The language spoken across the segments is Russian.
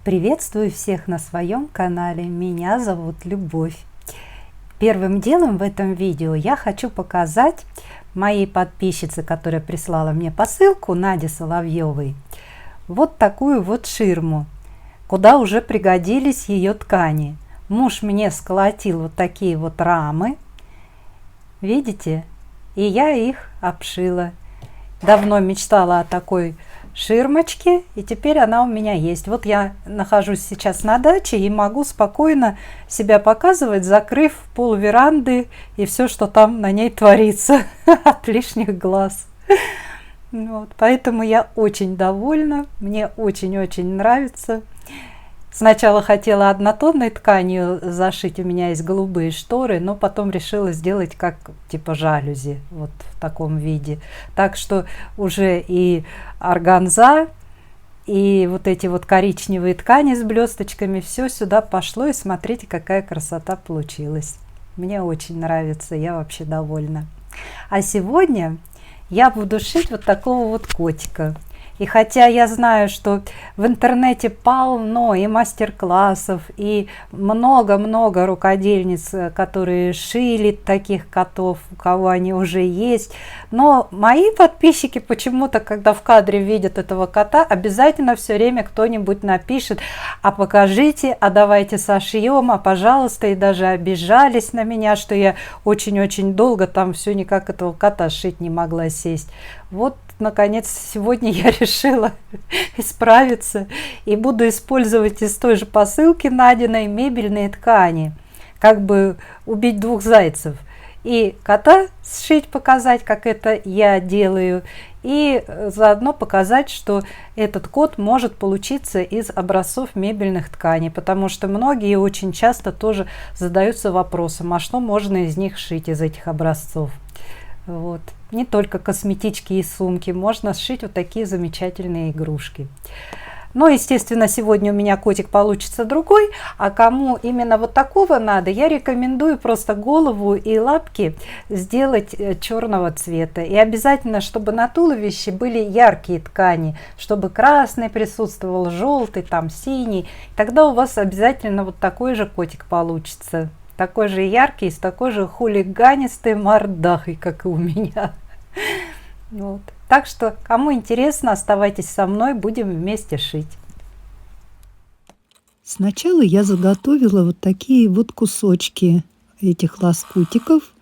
Приветствую всех на своем канале. Меня зовут Любовь. Первым делом в этом видео я хочу показать моей подписчице, которая прислала мне посылку, Наде Соловьевой, вот такую вот ширму, куда уже пригодились ее ткани. Муж мне сколотил вот такие вот рамы, видите, и я их обшила. Давно мечтала о такой ширмочке, и теперь она у меня есть. Вот я нахожусь сейчас на даче и могу спокойно себя показывать, закрыв пол веранды и все, что там на ней творится от лишних глаз. Вот, поэтому я очень довольна, мне очень-очень нравится. Сначала хотела однотонной тканью зашить, у меня есть голубые шторы, но потом решила сделать как типа жалюзи, вот в таком виде. Так что уже и органза, и вот эти вот коричневые ткани с блесточками, все сюда пошло, и смотрите, какая красота получилась. Мне очень нравится, я вообще довольна. А сегодня я буду шить вот такого вот котика. И хотя я знаю, что в интернете полно и мастер-классов, и много-много рукодельниц, которые шили таких котов, у кого они уже есть, но мои подписчики почему-то, когда в кадре видят этого кота, обязательно все время кто-нибудь напишет: а покажите, а давайте сошьем, а пожалуйста, и даже обижались на меня, что я очень-очень долго там все никак этого кота шить не могла сесть. Вот, наконец, сегодня я решила исправиться и буду использовать из той же посылки Надиной мебельные ткани, как бы убить двух зайцев. И кота сшить, показать, как это я делаю, и заодно показать, что этот кот может получиться из образцов мебельных тканей, потому что многие очень часто тоже задаются вопросом, а что можно из них шить, из этих образцов. Вот. Не только косметички и сумки, можно сшить вот такие замечательные игрушки. Но, естественно, сегодня у меня котик получится другой, а кому именно вот такого надо, я рекомендую просто голову и лапки сделать черного цвета. И обязательно, чтобы на туловище были яркие ткани, чтобы красный присутствовал, желтый, там синий. Тогда у вас обязательно вот такой же котик получится. Такой же яркий, с такой же хулиганистой мордахой, как и у меня. Вот. Так что, кому интересно, оставайтесь со мной, будем вместе шить. Сначала я заготовила вот такие вот кусочки этих лоскутиков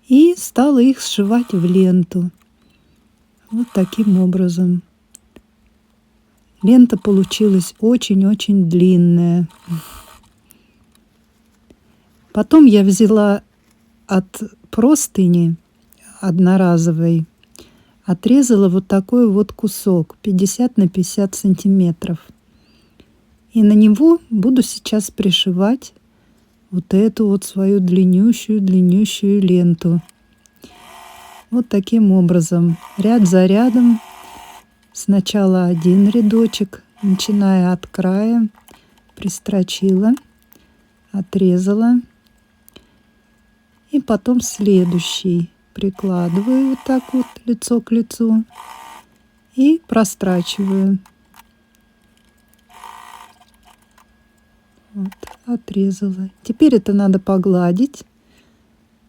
и стала их сшивать в ленту. Вот таким образом. Лента получилась очень-очень длинная. Потом я взяла от простыни одноразовой, отрезала вот такой вот кусок 50 на 50 сантиметров. И на него буду сейчас пришивать вот эту вот свою длиннющую ленту. Вот таким образом, ряд за рядом. Сначала один рядочек, начиная от края, пристрочила, отрезала. И потом следующий прикладываю вот так вот лицо к лицу и прострачиваю. Вот, отрезала. Теперь это надо погладить.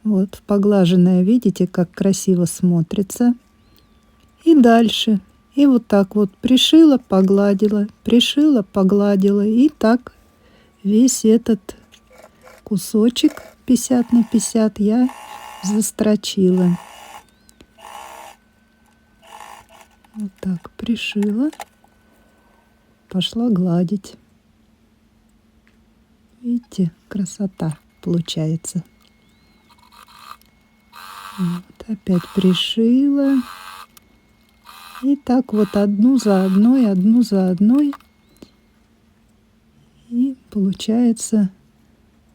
Вот, поглаженное, видите, как красиво смотрится. И дальше. И вот так вот пришила, погладила, пришила, погладила. И так весь этот кусочек 50 на 50 я застрочила. Вот так пришила, пошла гладить. Видите, красота получается. Вот, опять пришила. И так вот одну за одной. И получается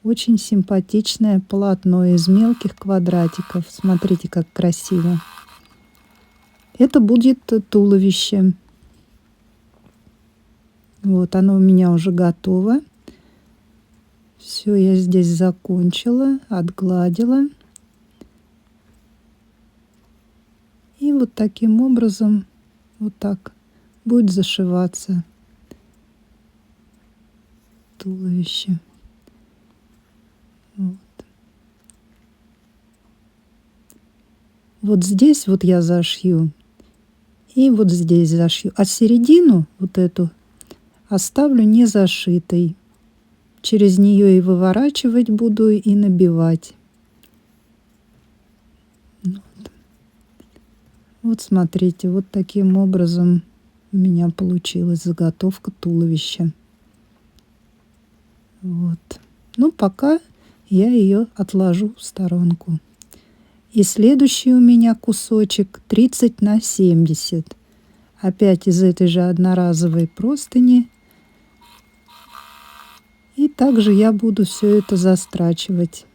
очень симпатичное полотно из мелких квадратиков. Смотрите, как красиво. Это будет туловище. Вот оно у меня уже готово. Все, я здесь закончила, отгладила. И вот таким образом, вот так будет зашиваться. туловище. Вот. Вот здесь вот я зашью. И вот здесь зашью. А середину вот эту оставлю не зашитой. Через нее и выворачивать буду, и набивать. Вот. Вот смотрите, вот таким образом у меня получилась заготовка туловища. Вот. Ну, пока я ее отложу в сторонку. И следующий у меня кусочек 30 на 70. Опять из этой же одноразовой простыни. И также я буду все это застрачивать.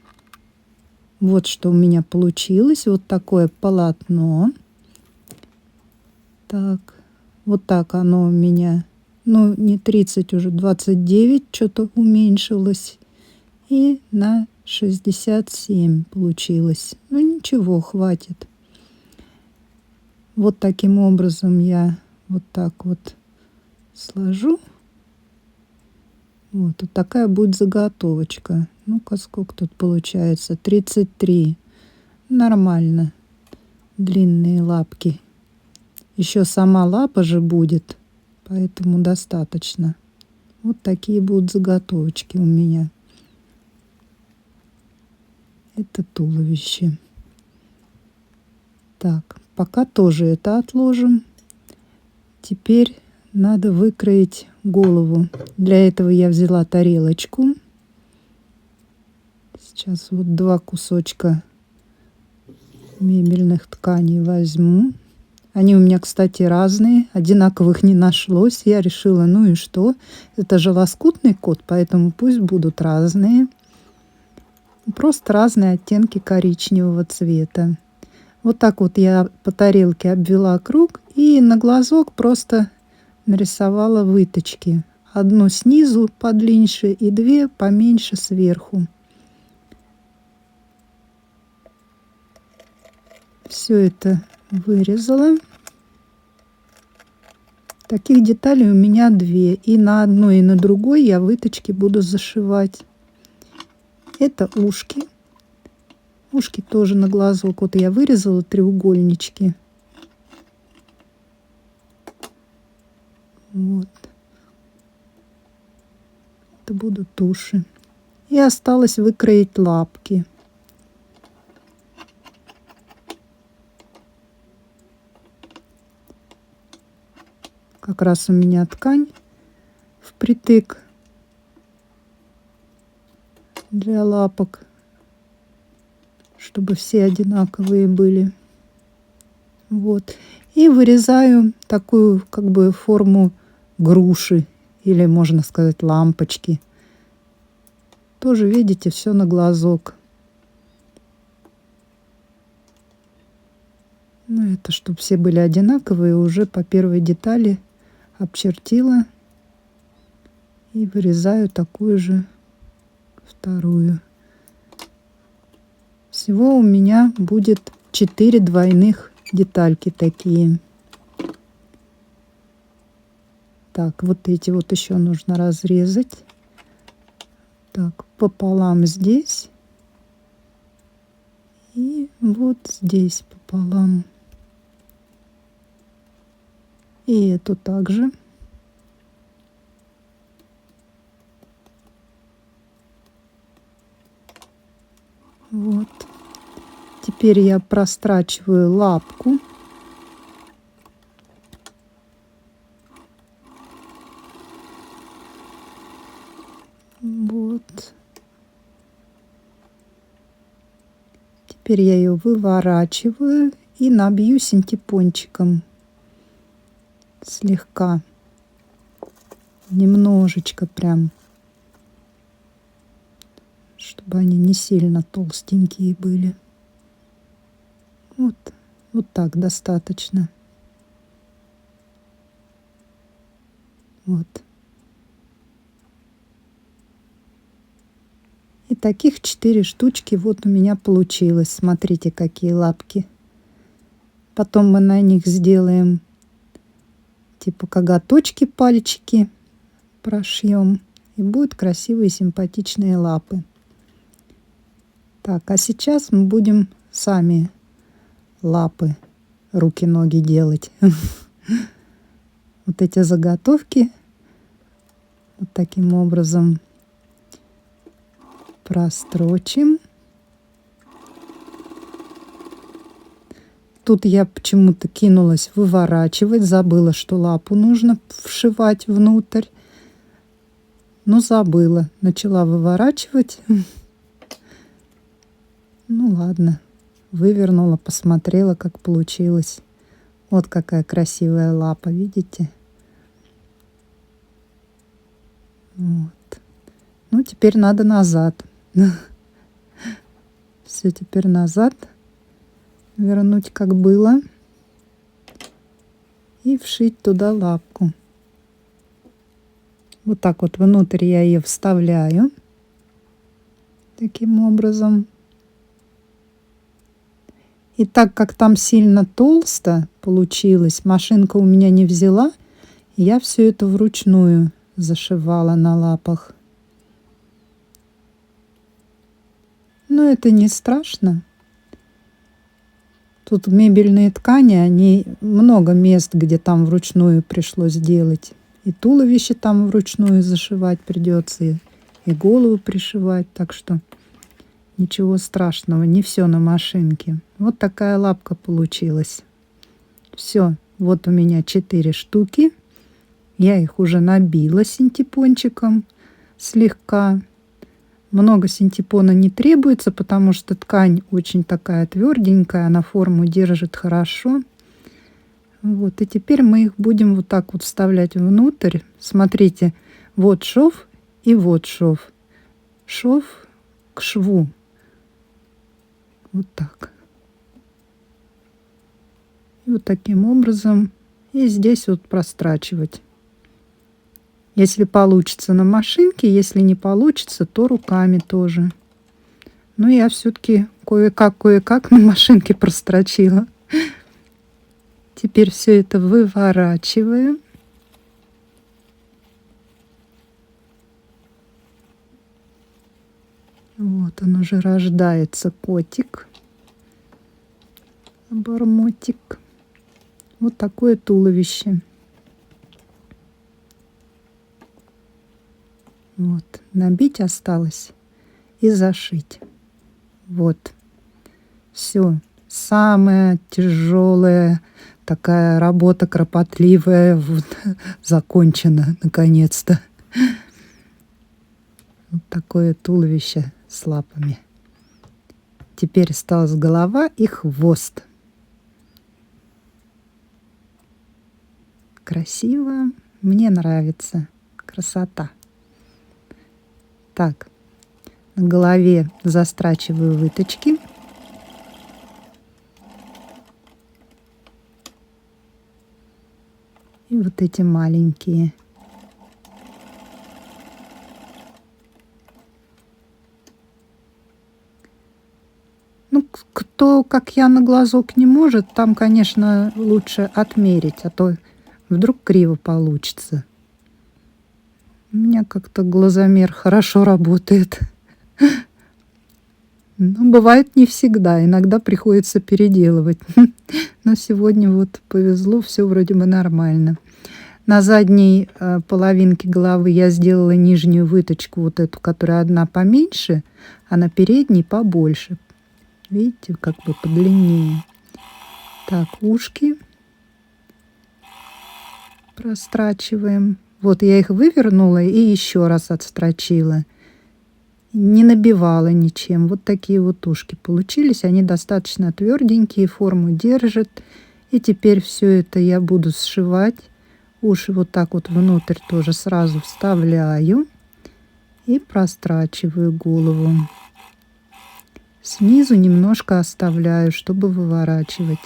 Вот что у меня получилось. Вот такое полотно. Так. Вот так оно у меня. Ну, не 30, уже 29. Что-то уменьшилось. И на 67 получилось. Ну, ничего, хватит. Вот таким образом я вот так вот сложу. Вот такая будет заготовочка. Ну-ка, сколько тут получается? 33. Нормально. Длинные лапки. Еще сама лапа же будет, поэтому достаточно. Вот такие будут заготовочки у меня. Это туловище. Так, пока тоже это отложим. Теперь надо выкроить голову. Для этого я взяла тарелочку. Сейчас вот 2 кусочка мебельных тканей возьму. Они у меня, кстати, разные. Одинаковых не нашлось. Я решила, ну и что? Это же лоскутный кот, поэтому пусть будут разные. Просто разные оттенки коричневого цвета. Вот так вот я по тарелке обвела круг и на глазок просто нарисовала выточки. Одну снизу подлиннее и 2 поменьше сверху. Все это вырезала. Таких деталей у меня 2. И на одной, и на другой я выточки буду зашивать. Это ушки. Ушки тоже на глазок. Вот я вырезала треугольнички. Вот. Это будут уши. И осталось выкроить лапки. Как раз у меня ткань впритык для лапок, чтобы все одинаковые были. Вот. И вырезаю такую как бы форму груши или, можно сказать, лампочки. Тоже, видите, все на глазок. Ну, это чтобы все были одинаковые, уже по первой детали обчертила и вырезаю такую же вторую. Всего у меня будет 4 двойных детальки такие. Так, вот эти вот еще нужно разрезать. Так, пополам здесь. И вот здесь пополам. И эту также. Вот. Теперь я прострачиваю лапку. Вот. Теперь я ее выворачиваю и набью синтепончиком. Слегка. Немножечко прям. Чтобы они не сильно толстенькие были. Вот, вот так достаточно. Вот. И таких 4 штучки вот у меня получилось. Смотрите, какие лапки. Потом мы на них сделаем типа коготочки, пальчики прошьем. И будут красивые симпатичные лапы. Так, а сейчас мы будем сами лапы, руки, ноги делать. Вот эти заготовки вот таким образом прострочим. Тут я почему-то кинулась выворачивать, забыла, что лапу нужно вшивать внутрь. Но забыла, начала выворачивать. Ну ладно, вывернула, посмотрела, как получилось. Вот какая красивая лапа, видите? Вот. Ну, теперь надо назад. Все, теперь назад. Вернуть, как было. И вшить туда лапку. Вот так вот внутрь я ее вставляю. Таким образом. И так как там сильно толсто получилось, машинка у меня не взяла, я все это вручную зашивала на лапах. Но это не страшно. Тут мебельные ткани, они много мест, где там вручную пришлось делать. И туловище там вручную зашивать придется, и голову пришивать. Так что ничего страшного, не все на машинке. Вот такая лапка получилась. Все, вот у меня 4 штуки. Я их уже набила синтепончиком слегка. Много синтепона не требуется, потому что ткань очень такая тверденькая, она форму держит хорошо. Вот, и теперь мы их будем вот так вот вставлять внутрь. Смотрите, вот шов и вот шов. Шов к шву. Вот так. И вот таким образом. И здесь вот прострачивать. Если получится на машинке, если не получится, то руками тоже. Но я все-таки кое-как на машинке прострочила. Теперь все это выворачиваем. Вот он уже рождается, котик. Обормотик. Вот такое туловище. Вот, набить осталось и зашить. Вот. Все. Самая тяжелая такая работа, кропотливая, вот, закончена наконец-то. Вот такое туловище с лапами. Теперь осталась голова и хвост. Красиво. Мне нравится. Красота. Так, на голове застрачиваю выточки. И вот эти маленькие. Ну, кто, как я, на глазок не может, там, конечно, лучше отмерить, а то вдруг криво получится. У меня как-то глазомер хорошо работает. Но бывает не всегда. Иногда приходится переделывать. Но сегодня вот повезло, все вроде бы нормально. На задней половинке головы я сделала нижнюю выточку, вот эту, которая одна поменьше, а на передней побольше. Видите, как бы подлиннее. Так, ушки прострачиваем. Вот я их вывернула и еще раз отстрочила. Не набивала ничем. Вот такие вот ушки получились. Они достаточно тверденькие, форму держат. И теперь все это я буду сшивать. Уши вот так вот внутрь тоже сразу вставляю. И прострачиваю голову. Снизу немножко оставляю, чтобы выворачивать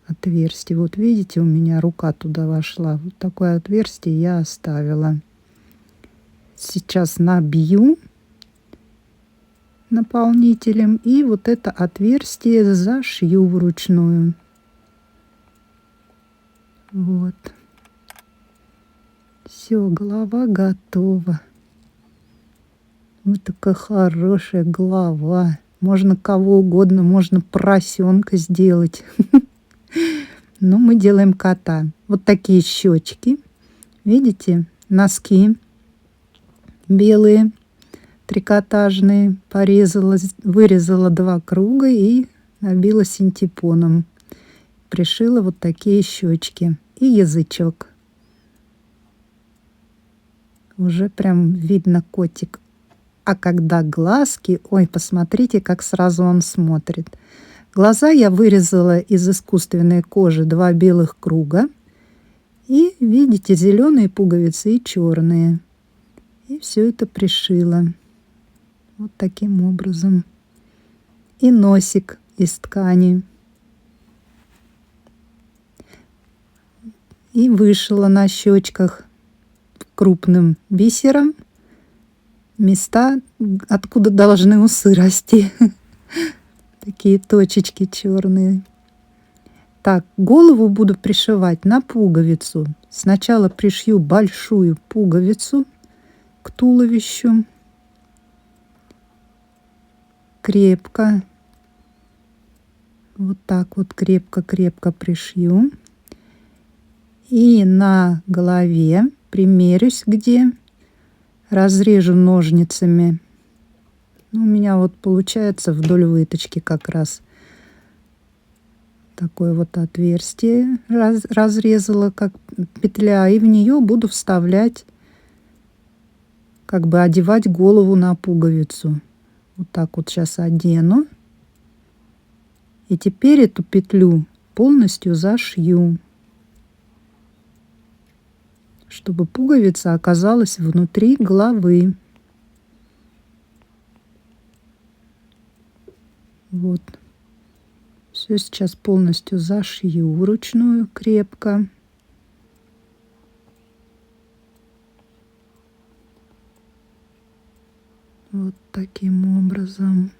отверстие. Вот видите, у меня рука туда вошла. Вот такое отверстие я оставила. Сейчас набью наполнителем и вот это отверстие зашью вручную. Вот. Все, голова готова. Вот такая хорошая голова. Можно кого угодно, можно поросенка сделать. Но мы делаем кота. Вот такие щечки. Видите? Носки белые, трикотажные. Порезала, вырезала 2 круга и набила синтепоном. Пришила вот такие щечки. И язычок. Уже прям видно котик. А когда глазки, ой, посмотрите, как сразу он смотрит. Глаза я вырезала из искусственной кожи 2 белых круга. И видите, зеленые пуговицы и черные. И все это пришила. Вот таким образом. И носик из ткани. И вышила на щечках крупным бисером места, откуда должны усы расти. Такие точечки черные. Так, голову буду пришивать на пуговицу. Сначала пришью большую пуговицу к туловищу. Крепко. Вот так вот крепко-крепко пришью. И на голове примерюсь, где разрежу ножницами. У меня вот получается вдоль выточки как раз такое вот отверстие разрезала, как петля, и в нее буду вставлять, как бы одевать голову на пуговицу. Вот так вот сейчас одену. И теперь эту петлю полностью зашью, чтобы пуговица оказалась внутри головы. Вот. Все сейчас полностью зашью вручную крепко. Вот таким образом.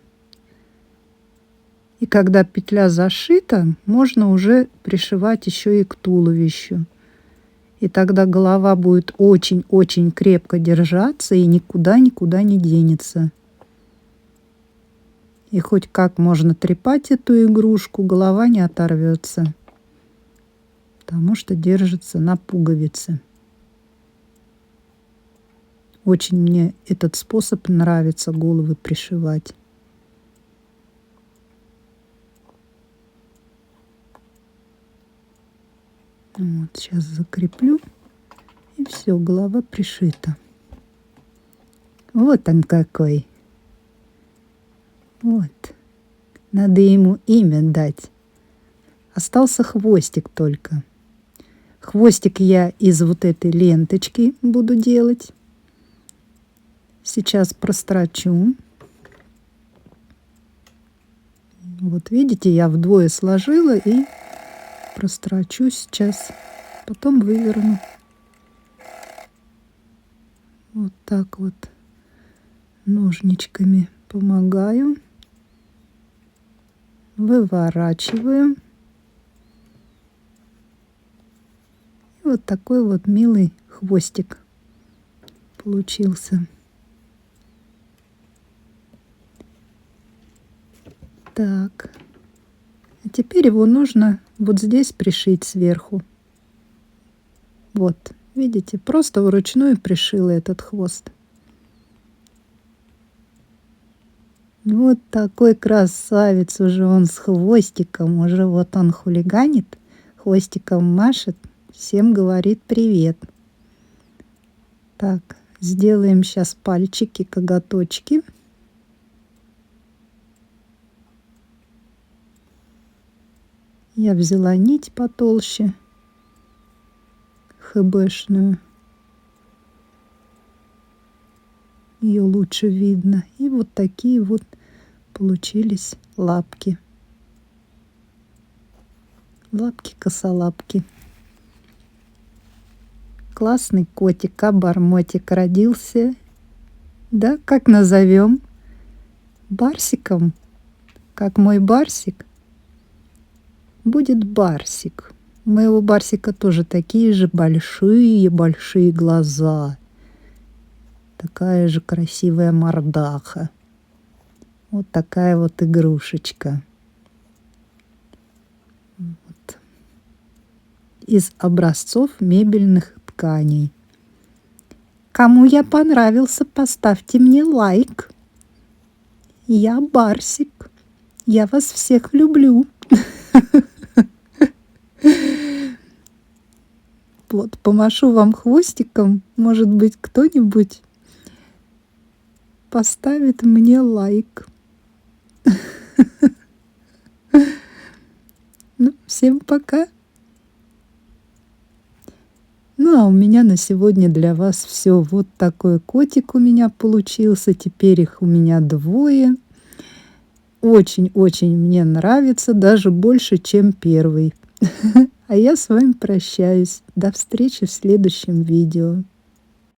И когда петля зашита, можно уже пришивать еще и к туловищу. И тогда голова будет очень-очень крепко держаться и никуда-никуда не денется. И хоть как можно трепать эту игрушку, голова не оторвется, потому что держится на пуговице. Очень мне этот способ нравится, головы пришивать. Вот, сейчас закреплю. И все, голова пришита. Вот он какой. Вот. Надо ему имя дать. Остался хвостик только. Хвостик я из вот этой ленточки буду делать. Сейчас прострочу. Вот видите, я вдвое сложила и прострочу сейчас. Потом выверну. Вот так вот ножничками помогаю. Выворачиваю. И вот такой вот милый хвостик получился. Так. А теперь его нужно вот здесь пришить сверху. Вот, видите, просто вручную пришила этот хвост. Вот такой красавец уже он с хвостиком. Уже вот он хулиганит, хвостиком машет, всем говорит привет. Так, сделаем сейчас пальчики, коготочки. Я взяла нить потолще, ХБшную. Ее лучше видно. И вот такие вот получились лапки. Лапки-косолапки. Классный котик, обормотик родился. Да, как назовем? Барсиком. Как мой барсик. Будет Барсик. У моего Барсика тоже такие же большие-большие глаза. Такая же красивая мордаха. Вот такая вот игрушечка. Вот. Из образцов мебельных тканей. Кому я понравился, поставьте мне лайк. Я Барсик. Я вас всех люблю. Вот, помашу вам хвостиком. Может быть, кто-нибудь поставит мне лайк. Ну, всем пока. Ну, а у меня на сегодня для вас все. Вот такой котик у меня получился. Теперь их у меня 2. Очень-очень мне нравится, даже больше, чем первый. А я с вами прощаюсь. До встречи в следующем видео.